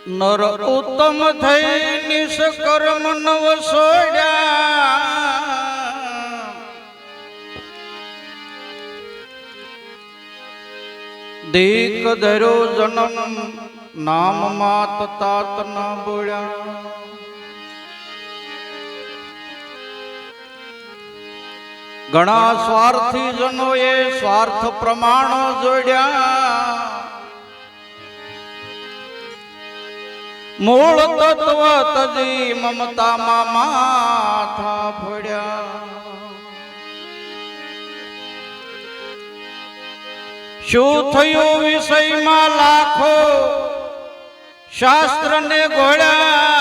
નર ઉત્તમ થઈ નિષ્કર્મ નવ સોડ્યા દીક ધરો જન્મ નામ માત તાત ના બોલ્યા ઘણા સ્વાર્થી જનોએ સ્વાર્થ પ્રમાણ જોડ્યા મૂળ તત્વ તજી મમતામાં માથા ફોડ્યા શું થયું વિષયમાં લાખો શાસ્ત્ર ને ઘોડ્યા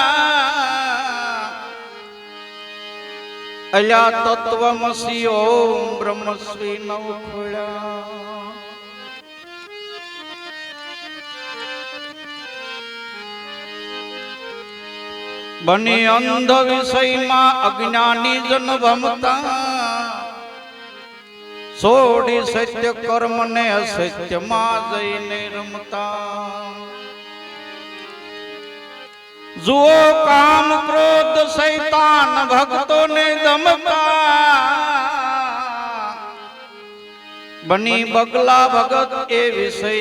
અલ્યા તત્વમસી ઓમ બ્રહ્મશ્રી નવ ખોડ્યા બની અંધ વિષયમાં અજ્ઞાની જન ભમતા છોડી સત્ય કર્મ ને અસત્યમાં જઈને રમતા જુઓ કામ ક્રોધ શૈતાન ભક્તો ને દમતા બની બગલા ભગત એ વિષય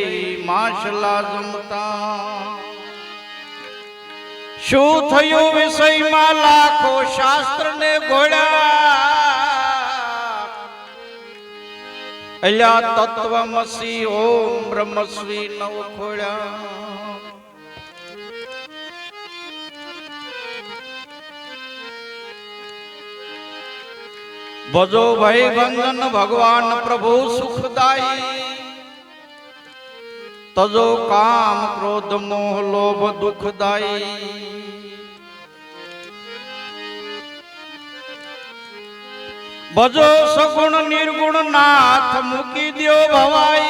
માછલા જમતા શું થયું વિષયમાં લાખો શાસ્ત્ર ને ઘોડ્યા અલ્યા તત્વમસી ઓમ બ્રહ્મશ્રી નવ ખોડ્યા ભજો ભાઈ બંધન ભગવાન પ્રભુ સુખદાયી તજો કામ ક્રોધ મોહ લોભ દુઃખદાયી ભજો સગુણ નિર્ગુણ નાથ મૂકી દ્યો ભવાઈ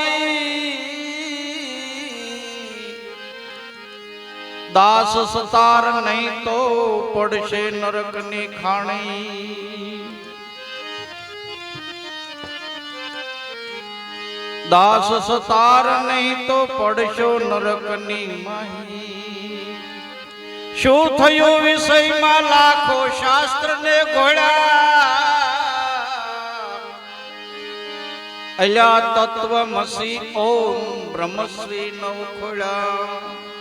દાસ સતાર નહીં તો પડશે નરકની ખાણી દાસ સતાર નહીં તો પડશો નરકની માહી શું થયું વિષયમાં લાખો શાસ્ત્ર ને ઘોડ્યા અલ્યા તત્વમસી ઓમ બ્રહ્મશ્રી નવ ખોડ્યા